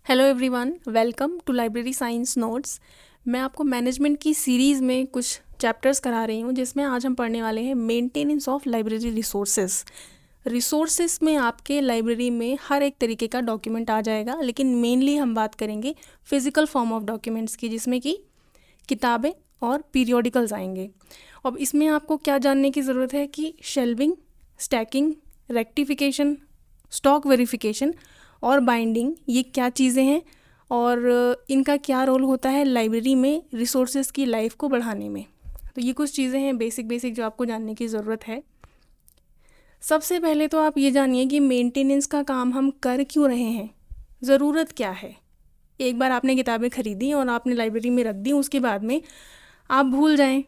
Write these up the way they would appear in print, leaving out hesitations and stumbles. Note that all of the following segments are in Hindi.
Hello everyone, welcome to library science notes. मैं आपको मैनेजमेंट की सीरीज़ में कुछ चैप्टर्स करा रही हूँ, जिसमें आज हम पढ़ने वाले हैं maintenance of library resources. Resources में आपके लाइब्रेरी में हर एक तरीके का डॉक्यूमेंट आ जाएगा, लेकिन मेनली हम बात करेंगे फिजिकल फॉर्म ऑफ डॉक्यूमेंट्स की, जिसमें कि किताबें और पीरियोडिकल्स आएंगे। अब इसमें आपको क्या जानने की ज़रूरत है कि shelving, stacking, rectification, stock verification और बाइंडिंग ये क्या चीज़ें हैं और इनका क्या रोल होता है लाइब्रेरी में रिसोर्सेज की लाइफ को बढ़ाने में। तो ये कुछ चीज़ें हैं बेसिक जो आपको जानने की ज़रूरत है। सबसे पहले तो आप ये जानिए कि मेंटेनेंस का काम हम कर क्यों रहे हैं, ज़रूरत क्या है। एक बार आपने किताबें ख़रीदी और आपने लाइब्रेरी में रख दी, उसके बाद में आप भूल जाएं,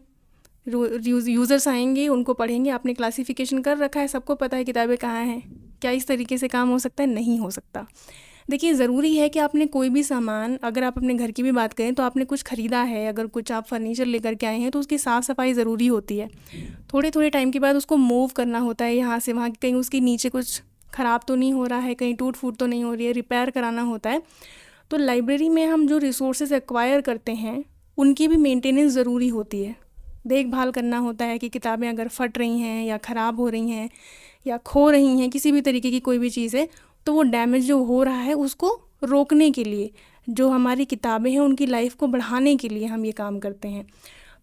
यूज़र्स आएंगे, उनको पढ़ेंगे, आपने क्लासिफिकेशन कर रखा है, सबको पता है किताबें कहाँ हैं। क्या इस तरीके से काम हो सकता है? नहीं हो सकता। देखिए, ज़रूरी है कि आपने कोई भी सामान, अगर आप अपने घर की भी बात करें तो आपने कुछ ख़रीदा है, अगर कुछ आप फर्नीचर लेकर के आए हैं तो उसकी साफ़ सफाई ज़रूरी होती है। थोड़े थोड़े टाइम के बाद उसको मूव करना होता है यहाँ से वहाँ, कहीं उसके नीचे कुछ ख़राब तो नहीं हो रहा है, कहीं टूट फूट तो नहीं हो रही है, रिपेयर कराना होता है। तो लाइब्रेरी में हम जो रिसोर्सेज एक्वायर करते हैं उनकी भी मेंटेनेंस ज़रूरी होती है। देखभाल करना होता है कि किताबें अगर फट रही हैं या ख़राब हो रही हैं या खो रही हैं, किसी भी तरीके की कोई भी चीज़ है, तो वो डैमेज जो हो रहा है उसको रोकने के लिए, जो हमारी किताबें हैं उनकी लाइफ को बढ़ाने के लिए हम ये काम करते हैं।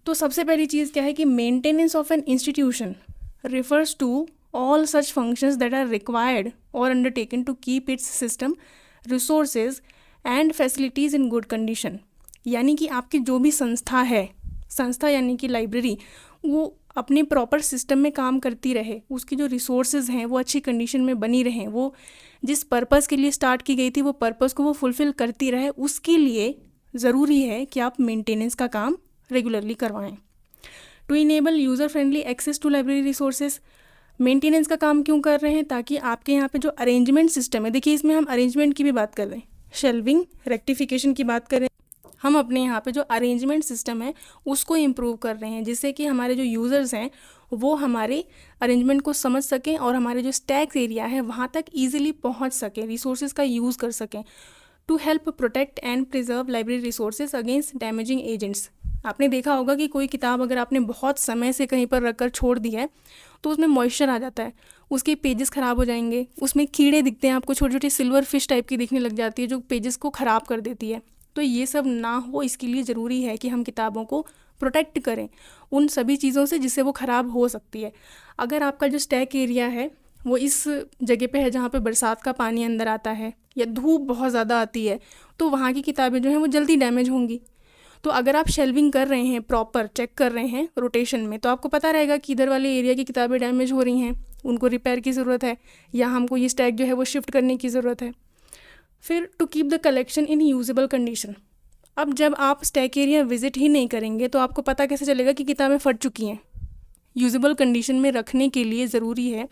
तो सबसे पहली चीज़ क्या है कि maintenance of an institution refers to all such functions that are required or undertaken to keep its system, resources and facilities in good condition। यानी कि आपकी जो भी संस्था है, संस्था यानी कि लाइब्रेरी, वो अपने प्रॉपर सिस्टम में काम करती रहे, उसकी जो रिसोर्सेज हैं वो अच्छी कंडीशन में बनी रहें, वो जिस पर्पज़ के लिए स्टार्ट की गई थी वो पर्पज़ को वो फुलफ़िल करती रहे, उसके लिए ज़रूरी है कि आप मेंटेनेंस का काम रेगुलरली करवाएं। To enable user friendly access to library resources, maintenance का काम क्यों कर रहे हैं? ताकि आपके यहाँ पे जो अरेंजमेंट सिस्टम है, देखिए इसमें हम अरेंजमेंट की भी बात कर रहे हैं, शेल्विंग, रेक्टिफिकेशन की बात कर रहे हैं, हम अपने यहाँ पे जो अरेंजमेंट सिस्टम है उसको इम्प्रूव कर रहे हैं, जिससे कि हमारे जो यूज़र्स हैं वो हमारे अरेंजमेंट को समझ सकें और हमारे जो स्टैक्स एरिया है वहाँ तक ईजिली पहुँच सकें, रिसोर्सेज का यूज़ कर सकें। To help protect and preserve library resources against damaging agents. आपने देखा होगा कि कोई किताब अगर आपने बहुत समय से कहीं पर रख कर छोड़ दी है तो उसमें मॉइस्चर आ जाता है, उसके पेजेस ख़राब हो जाएंगे, उसमें कीड़े दिखते हैं आपको, छोटी छोटी सिल्वर फिश टाइप की दिखने लग जाती है जो पेजेस को ख़राब कर देती है। तो ये सब ना हो, इसके लिए ज़रूरी है कि हम किताबों को प्रोटेक्ट करें उन सभी चीज़ों से जिससे वो ख़राब हो सकती है। अगर आपका जो स्टैक एरिया है वो इस जगह पे है जहाँ पे बरसात का पानी अंदर आता है या धूप बहुत ज़्यादा आती है, तो वहाँ की किताबें जो हैं वो जल्दी डैमेज होंगी। तो अगर आप शेल्विंग कर रहे हैं, प्रॉपर चेक कर रहे हैं रोटेशन में, तो आपको पता रहेगा कि इधर वाले एरिया की किताबें डैमेज हो रही हैं, उनको रिपेयर की ज़रूरत है, या हमको ये स्टैक जो है वो शिफ्ट करने की ज़रूरत है। फिर to keep the collection in usable condition. अब जब आप स्टैक एरिया विजिट ही नहीं करेंगे तो आपको पता कैसे चलेगा कि किताबें फट चुकी हैं? यूजेबल कंडीशन में रखने के लिए ज़रूरी है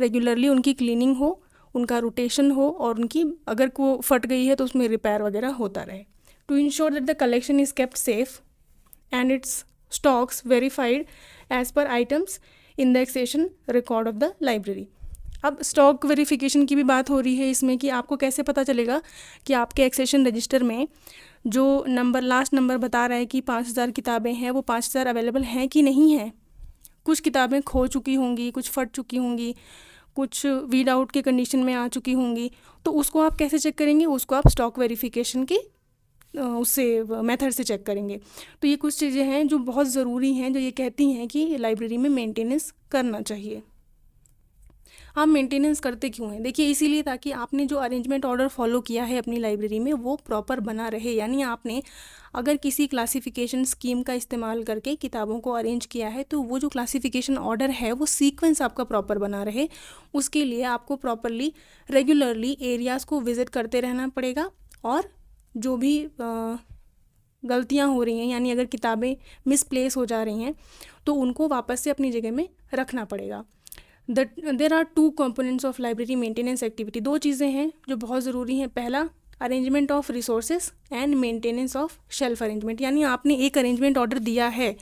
रेगुलरली उनकी क्लीनिंग हो, उनका रोटेशन हो, और उनकी अगर वो फट गई है तो उसमें रिपेयर वगैरह होता रहे। To ensure that the collection is kept safe and its stocks verified as per items indexation record of the library. अब स्टॉक वेरिफिकेशन की भी बात हो रही है इसमें कि आपको कैसे पता चलेगा कि आपके एक्सेशन रजिस्टर में जो नंबर, लास्ट नंबर बता रहा है कि 5000 किताबें हैं, वो 5000 अवेलेबल हैं कि नहीं हैं। कुछ किताबें खो चुकी होंगी, कुछ फट चुकी होंगी, कुछ वीड आउट के कंडीशन में आ चुकी होंगी, तो उसको आप कैसे चेक करेंगे? उसको आप स्टॉक वेरिफिकेशन की उससे मेथड से चेक करेंगे। तो ये कुछ चीज़ें हैं जो बहुत ज़रूरी हैं, जो ये कहती हैं कि लाइब्रेरी में मेंटेनेंस करना चाहिए। आप मेंटेनेंस करते क्यों हैं? देखिए, इसीलिए ताकि आपने जो अरेंजमेंट ऑर्डर फॉलो किया है अपनी लाइब्रेरी में वो प्रॉपर बना रहे। यानी आपने अगर किसी क्लासिफिकेशन स्कीम का इस्तेमाल करके किताबों को अरेंज किया है तो वो जो क्लासिफिकेशन ऑर्डर है वो सीक्वेंस आपका प्रॉपर बना रहे, उसके लिए आपको प्रॉपरली रेगुलरली एरियाज़ को विज़िट करते रहना पड़ेगा, और जो भी गलतियाँ हो रही हैं, यानी अगर किताबें मिसप्लेस हो जा रही हैं तो उनको वापस से अपनी जगह में रखना पड़ेगा। There are two components of library maintenance activity. दो चीज़ें हैं जो बहुत ज़रूरी हैं। पहला, arrangement of resources and maintenance of shelf arrangement. यानी आपने एक अरेंजमेंट ऑर्डर दिया है,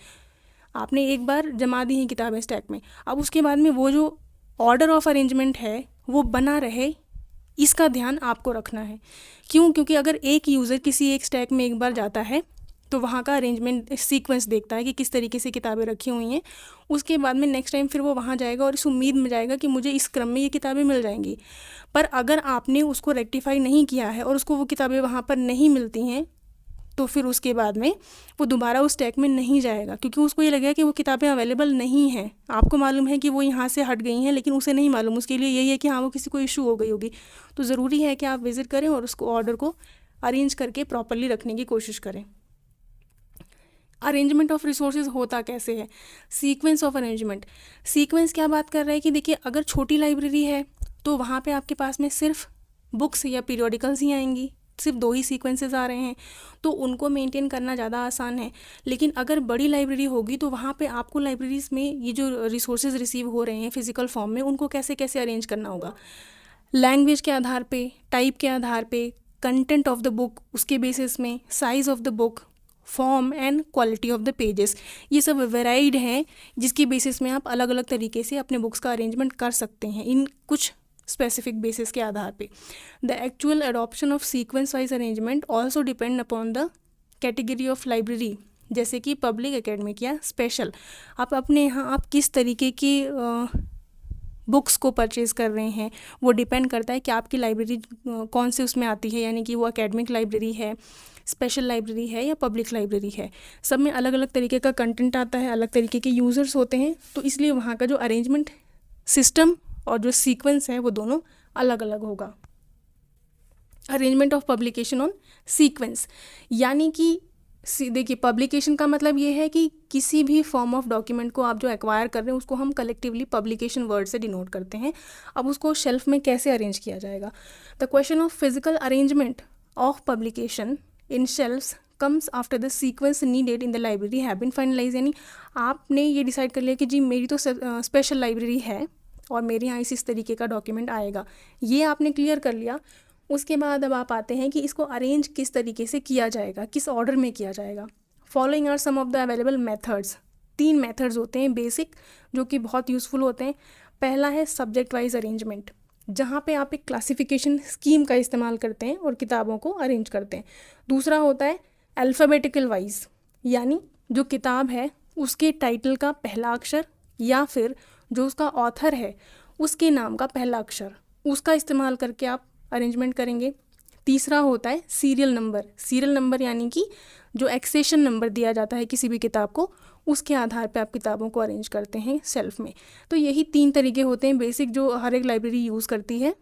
आपने एक बार जमा दी हैं किताबें स्टैक में, अब उसके बाद में वो जो ऑर्डर ऑफ अरेंजमेंट है वो बना रहे, इसका ध्यान आपको रखना है। क्यों? क्योंकि अगर एक यूज़र किसी एक स्टैक में एक बार जाता है तो वहाँ का अरेंजमेंट सीक्वेंस देखता है कि किस तरीके से किताबें रखी हुई हैं, उसके बाद में नेक्स्ट टाइम फिर वो वहाँ जाएगा और इस उम्मीद में जाएगा कि मुझे इस क्रम में ये किताबें मिल जाएंगी। पर अगर आपने उसको रेक्टिफाई नहीं किया है और उसको वो किताबें वहाँ पर नहीं मिलती हैं, तो फिर उसके बाद में वो दोबारा उस टैग में नहीं जाएगा, क्योंकि उसको ये लगेगा कि वो किताबें अवेलेबल नहीं हैं। आपको मालूम है कि वो यहाँ से हट गई हैं, लेकिन उसे नहीं मालूम, उसके लिए यही है कि हाँ वो किसी को इशू हो गई होगी। तो ज़रूरी है कि आप विज़िट करें और उसको ऑर्डर को अरेंज करके प्रॉपरली रखने की कोशिश करें। अरेंजमेंट ऑफ रिसोर्सेज होता कैसे है? Sequence of arrangement. सीक्वेंस क्या बात कर रहा है कि देखिए, अगर छोटी लाइब्रेरी है तो वहाँ पे आपके पास में सिर्फ बुक्स या पीरियोडिकल्स ही आएंगी, सिर्फ 2 ही सीक्वेंसेस आ रहे हैं, तो उनको मेंटेन करना ज़्यादा आसान है। लेकिन अगर बड़ी लाइब्रेरी होगी तो वहाँ पे आपको लाइब्रेरीज़ में ये जो रिसोर्सेज रिसीव हो रहे हैं फिजिकल फॉर्म में, उनको कैसे कैसे अरेंज करना होगा। लैंग्वेज के आधार पे, टाइप के आधार पे, कंटेंट ऑफ द बुक उसके बेसिस में, size of the book, form and quality of the pages, ये सब वेराइड हैं जिसकी बेसिस में आप अलग अलग तरीके से अपने बुक्स का अरेंजमेंट कर सकते हैं इन कुछ स्पेसिफिक बेसिस के आधार पे। The actual adoption of sequence wise arrangement also depend upon the category of library, जैसे कि पब्लिक, एकेडमिक या स्पेशल। आप अपने यहाँ आप किस तरीके की बुक्स को परचेज़ कर रहे हैं वो डिपेंड करता है कि आपकी लाइब्रेरी कौन से उसमें आती है, यानी कि वो एकेडमिक लाइब्रेरी है, स्पेशल लाइब्रेरी है या पब्लिक लाइब्रेरी है। सब में अलग अलग तरीके का कंटेंट आता है, अलग तरीके के यूज़र्स होते हैं, तो इसलिए वहाँ का जो अरेंजमेंट सिस्टम और जो सीक्वेंस है वो दोनों अलग अलग होगा। Arrangement of publication on sequence, यानी कि देखिए, पब्लिकेशन का मतलब ये है कि किसी भी फॉर्म ऑफ डॉक्यूमेंट को आप जो एक्वायर कर रहे हैं उसको हम कलेक्टिवली पब्लिकेशन वर्ड से डिनोट करते हैं। अब उसको शेल्फ में कैसे अरेंज किया जाएगा? The question of physical arrangement of publication in shelves comes after the sequence needed in the library have been finalise. यानी आपने ये डिसाइड कर लिया कि जी मेरी तो स्पेशल लाइब्रेरी है और मेरे यहाँ इस तरीके का डॉक्यूमेंट आएगा, ये आपने क्लियर कर लिया। उसके बाद अब आप आते हैं कि इसको अरेंज किस तरीके से किया जाएगा, किस ऑर्डर में किया जाएगा। Following are some of the available methods. 3 methods होते हैं बेसिक, जो कि बहुत यूज़फुल होते हैं। पहला है सब्जेक्ट वाइज अरेंजमेंट, जहाँ पे आप एक क्लासिफिकेशन स्कीम का इस्तेमाल करते हैं और किताबों को अरेंज करते हैं। दूसरा होता है अल्फ़ाबेटिकल वाइज, यानी जो किताब है उसके टाइटल का पहला अक्षर या फिर जो उसका ऑथर है उसके नाम का पहला अक्षर, उसका इस्तेमाल करके आप अरेंजमेंट करेंगे। तीसरा होता है सीरियल नंबर। सीरियल नंबर यानी कि जो एक्सेशन नंबर दिया जाता है किसी भी किताब को, उसके आधार पे आप किताबों को अरेंज करते हैं शेल्फ में। तो यही 3 तरीके होते हैं बेसिक जो हर एक लाइब्रेरी यूज़ करती है।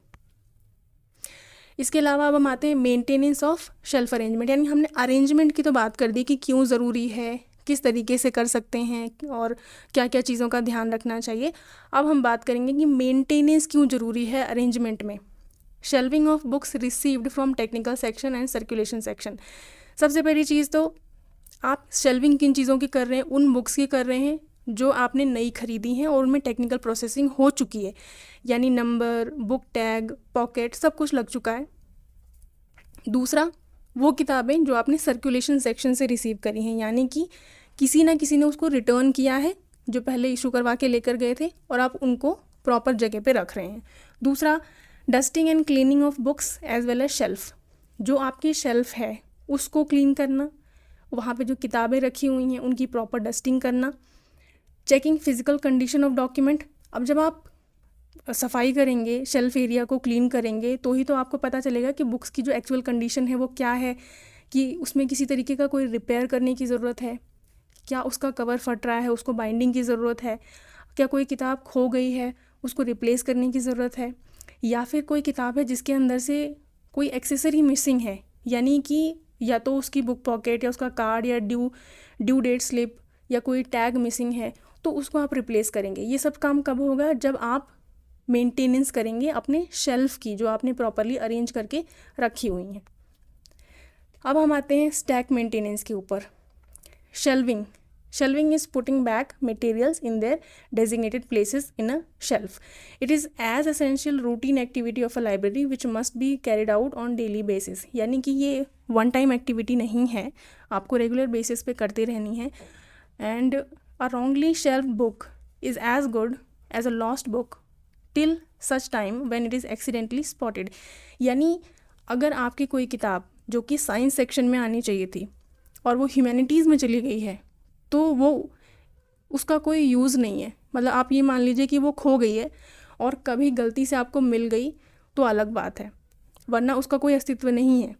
इसके अलावा अब हम आते हैं मेंटेनेंस ऑफ शेल्फ अरेंजमेंट, यानी हमने अरेंजमेंट की तो बात कर दी कि क्यों ज़रूरी है, किस तरीके से कर सकते हैं और क्या क्या चीज़ों का ध्यान रखना चाहिए। अब हम बात करेंगे कि मेंटेनेंस क्यों ज़रूरी है अरेंजमेंट में। Shelving of books received from technical section and circulation section. सबसे पहली चीज़ तो आप शेल्विंग किन चीज़ों की कर रहे हैं? उन बुक्स की कर रहे हैं जो आपने नई खरीदी हैं और उनमें टेक्निकल प्रोसेसिंग हो चुकी है, यानी नंबर, बुक टैग, पॉकेट सब कुछ लग चुका है। दूसरा, वो किताबें जो आपने सर्कुलेशन सेक्शन से रिसीव करी हैं, यानी कि किसी ना किसी ने उसको रिटर्न किया है जो पहले इशू करवा के लेकर गए थे और आप उनको प्रॉपर जगह पे रख रहे हैं। दूसरा, dusting and cleaning of books as well as shelf. जो आपकी शेल्फ है उसको क्लीन करना, वहाँ पे जो किताबें रखी हुई हैं उनकी प्रॉपर डस्टिंग करना। Checking physical condition of document. अब जब आप सफाई करेंगे, शेल्फ एरिया को क्लीन करेंगे, तो ही तो आपको पता चलेगा कि बुक्स की जो एक्चुअल कंडीशन है वो क्या है, कि उसमें किसी तरीके का कोई रिपेयर करने की ज़रूरत है, क्या उसका कवर फट रहा है, उसको बाइंडिंग की ज़रूरत है, क्या कोई किताब खो गई है उसको रिप्लेस करने की ज़रूरत है, या फिर कोई किताब है जिसके अंदर से कोई एक्सेसरी मिसिंग है, यानी कि या तो उसकी बुक पॉकेट या उसका कार्ड या ड्यू डेट स्लिप या कोई टैग मिसिंग है, तो उसको आप रिप्लेस करेंगे। ये सब काम कब होगा? जब आप मेंटेनेंस करेंगे अपने शेल्फ की, जो आपने प्रॉपरली अरेंज करके रखी हुई हैं। अब हम आते हैं स्टैक मेंटेनेंस के ऊपर। Shelving is putting back materials in their designated places in a shelf. It is as essential routine activity of a library which must be carried out on daily basis. यानी कि ये वन टाइम एक्टिविटी नहीं है, आपको रेगुलर बेसिस पे करते रहनी है। And a wrongly shelved book is as good as a lost book till such time when it is accidentally spotted. यानी अगर आपकी कोई किताब जो कि साइंस सेक्शन में आनी चाहिए थी और वो ह्यूमैनिटीज़ में चली गई है, तो वो उसका कोई यूज़ नहीं है। मतलब आप ये मान लीजिए कि वो खो गई है और कभी गलती से आपको मिल गई तो अलग बात है, वरना उसका कोई अस्तित्व नहीं है।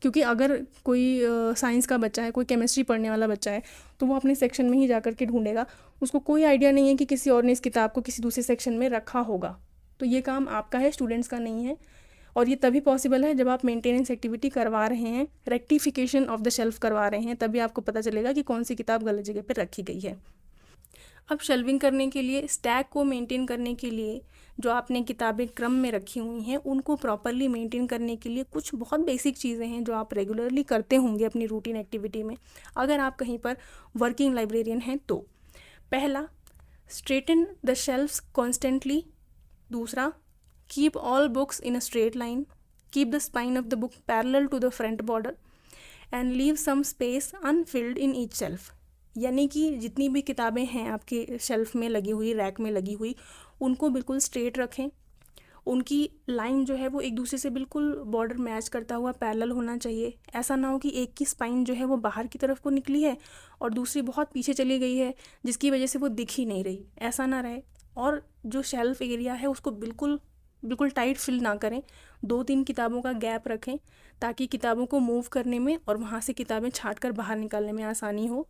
क्योंकि अगर कोई साइंस का बच्चा है, कोई केमिस्ट्री पढ़ने वाला बच्चा है, तो वो अपने सेक्शन में ही जा कर के ढूंढेगा, उसको कोई आइडिया नहीं है कि किसी और ने इस किताब को किसी दूसरे सेक्शन में रखा होगा। तो ये काम आपका है, स्टूडेंट्स का नहीं है। और ये तभी पॉसिबल है जब आप मेंटेनेंस एक्टिविटी करवा रहे हैं, रेक्टिफिकेशन ऑफ द शेल्फ करवा रहे हैं, तभी आपको पता चलेगा कि कौन सी किताब गलत जगह पर रखी गई है। अब शेल्विंग करने के लिए, स्टैक को मेंटेन करने के लिए, जो आपने किताबें क्रम में रखी हुई हैं उनको प्रॉपरली मेंटेन करने के लिए कुछ बहुत बेसिक चीज़ें हैं जो आप रेगुलरली करते होंगे अपनी रूटीन एक्टिविटी में, अगर आप कहीं पर वर्किंग लाइब्रेरियन हैं तो। पहला, स्ट्रेटन द शेल्फ्स कॉन्स्टेंटली। दूसरा, keep all books in a straight line. Keep the spine of the book parallel to the front border and leave some space unfilled in each shelf. यानी कि जितनी भी किताबें हैं आपके शेल्फ में लगी हुई, रैक में लगी हुई, उनको बिल्कुल स्ट्रेट रखें। उनकी लाइन जो है वो एक दूसरे से बिल्कुल बॉर्डर मैच करता हुआ पैरेलल होना चाहिए। ऐसा ना हो कि एक की स्पाइन जो है वो बाहर की तरफ को निकली है और दूसरी बहुत पीछे चली गई है जिसकी वजह से वो दिख ही नहीं रही, ऐसा ना रहे। और जो शेल्फ एरिया है उसको बिल्कुल बिल्कुल टाइट फिल ना करें, 2-3 किताबों का गैप रखें ताकि किताबों को मूव करने में और वहाँ से किताबें छाँट कर बाहर निकालने में आसानी हो।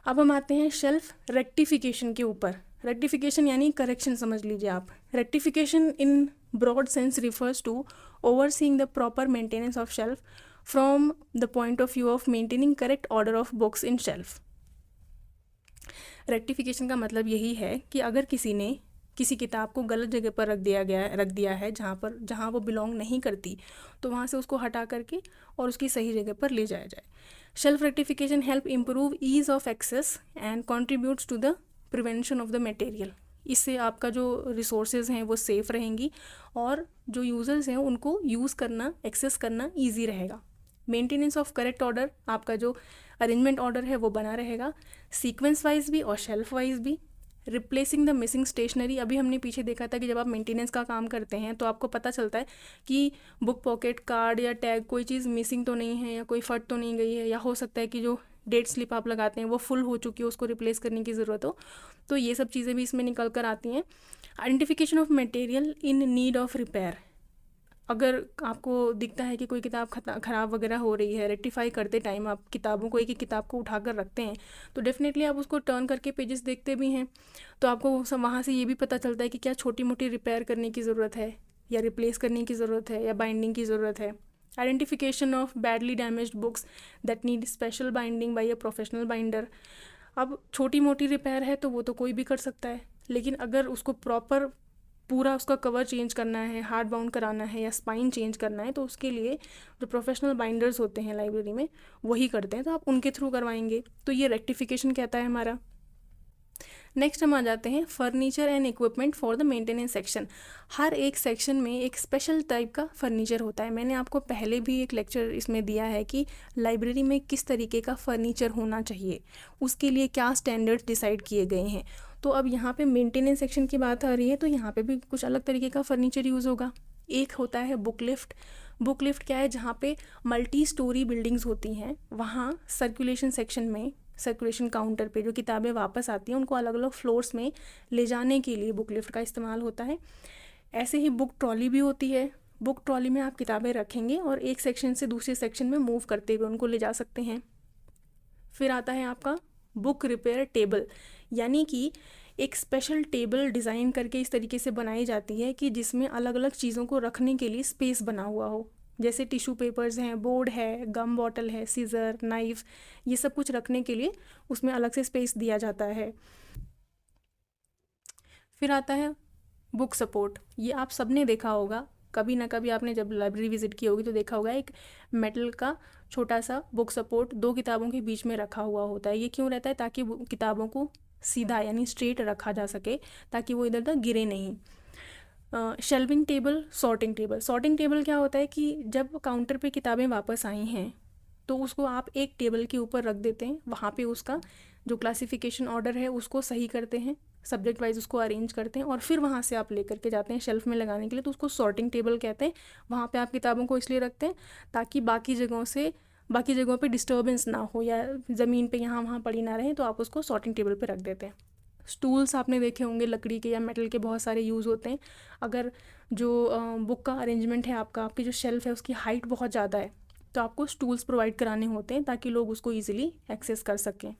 अब हम आते हैं शेल्फ रेक्टिफिकेशन के ऊपर। रेक्टिफिकेशन यानी करेक्शन समझ लीजिए आप। Rectification in broad sense refers to overseeing the proper maintenance of shelf from the point of view of maintaining correct order of books in shelf. Rectification का मतलब यही है कि अगर किसी ने किसी किताब को गलत जगह पर रख दिया है जहाँ वो बिलोंग नहीं करती, तो वहाँ से उसको हटा करके और उसकी सही जगह पर ले जाया जाए। Shelf rectification help improve ease of access and contributes to the prevention of the material. इससे आपका जो रिसोर्सेज हैं वो सेफ़ रहेंगी और जो यूज़र्स हैं उनको यूज़ करना, एक्सेस करना ईजी रहेगा। मेंटेनेंस ऑफ करेक्ट ऑर्डर, आपका जो अरेंजमेंट ऑर्डर है वो बना रहेगा, सीक्वेंस वाइज भी और शेल्फ वाइज भी। रिप्लेसिंग द मिसिंग स्टेशनरी, अभी हमने पीछे देखा था कि जब आप मेंटेनेंस का काम करते हैं तो आपको पता चलता है कि बुक पॉकेट, कार्ड या टैग, कोई चीज़ मिसिंग तो नहीं है या कोई फट तो नहीं गई है, या हो सकता है कि जो डेट स्लिप आप लगाते हैं वो फुल हो चुकी हो, उसको रिप्लेस करने की ज़रूरत हो। तो ये सब चीज़ें भी इसमें निकल कर आती हैं। Identification of material in need of repair, अगर आपको दिखता है कि कोई किताब ख़राब वगैरह हो रही है, रेक्टिफाई करते टाइम आप किताबों को, एक एक किताब को उठाकर रखते हैं, तो डेफिनेटली आप उसको टर्न करके पेजेस देखते भी हैं, तो आपको वहाँ से ये भी पता चलता है कि क्या छोटी मोटी रिपेयर करने की ज़रूरत है या रिप्लेस करने की ज़रूरत है या बाइंडिंग की ज़रूरत है। Identification of badly damaged books that need special binding by a professional binder. अब छोटी मोटी रिपेयर है तो वो तो कोई भी कर सकता है, लेकिन अगर उसको प्रॉपर पूरा उसका कवर चेंज करना है, हार्ड बाउंड कराना है या स्पाइन चेंज करना है, तो उसके लिए जो प्रोफेशनल बाइंडर्स होते हैं लाइब्रेरी में वही करते हैं, तो आप उनके थ्रू करवाएंगे। तो ये रेक्टिफिकेशन कहता है हमारा। नेक्स्ट हम आ जाते हैं furniture and equipment for the maintenance section. हर एक सेक्शन में एक स्पेशल टाइप का फर्नीचर होता है। मैंने आपको पहले भी एक लेक्चर इसमें दिया है कि लाइब्रेरी में किस तरीके का फर्नीचर होना चाहिए, उसके लिए क्या स्टैंडर्ड्स डिसाइड किए गए हैं। तो अब यहाँ पे मेंटेनेंस सेक्शन की बात आ रही है तो यहाँ पे भी कुछ अलग तरीके का फर्नीचर यूज़ होगा। एक होता है बुक लिफ्ट। बुक लिफ्ट क्या है, जहाँ पे मल्टी स्टोरी बिल्डिंग्स होती हैं, वहाँ सर्कुलेशन सेक्शन में, सर्कुलेशन काउंटर पे जो किताबें वापस आती हैं उनको अलग अलग फ्लोर्स में ले जाने के लिए बुक लिफ्ट का इस्तेमाल होता है। ऐसे ही बुक ट्रॉली भी होती है। बुक ट्रॉली में आप किताबें रखेंगे और एक सेक्शन से दूसरे सेक्शन में मूव करते हुए उनको ले जा सकते हैं। फिर आता है आपका बुक रिपेयर टेबल, यानी कि एक स्पेशल टेबल डिज़ाइन करके इस तरीके से बनाई जाती है कि जिसमें अलग अलग चीज़ों को रखने के लिए स्पेस बना हुआ हो, जैसे टिश्यू पेपर्स हैं, बोर्ड है, गम बॉटल है, सीज़र, नाइफ, ये सब कुछ रखने के लिए उसमें अलग से स्पेस दिया जाता है। फिर आता है बुक सपोर्ट। ये आप सब ने देखा होगा, कभी ना कभी आपने जब लाइब्रेरी विजिट की होगी तो देखा होगा, एक मेटल का छोटा सा बुक सपोर्ट 2 किताबों के बीच में रखा हुआ होता है। ये क्यों रहता है? ताकि किताबों को सीधा यानी स्ट्रेट रखा जा सके, ताकि वो इधर उधर गिरे नहीं। Shelving table, sorting table. Sorting table क्या होता है कि जब काउंटर पे किताबें वापस आई हैं तो उसको आप एक टेबल के ऊपर रख देते हैं, वहाँ पे उसका जो क्लासिफिकेशन ऑर्डर है उसको सही करते हैं, सब्जेक्ट वाइज उसको अरेंज करते हैं और फिर वहाँ से आप लेकर के जाते हैं शेल्फ में लगाने के लिए, तो उसको सॉर्टिंग टेबल कहते हैं। वहाँ पे आप किताबों को इसलिए रखते हैं ताकि बाकी जगहों पे डिस्टर्बेंस ना हो या ज़मीन पे यहाँ वहाँ पड़ी ना रहे, तो आप उसको सॉर्टिंग टेबल पे रख देते हैं। स्टूल्स आपने देखे होंगे, लकड़ी के या मेटल के बहुत सारे यूज़ होते हैं। अगर जो बुक का अरेंजमेंट है आपकी जो शेल्फ़ है उसकी हाइट बहुत ज़्यादा है, तो आपको स्टूल्स प्रोवाइड कराने होते हैं ताकि लोग उसको ईजिली एक्सेस कर सकें।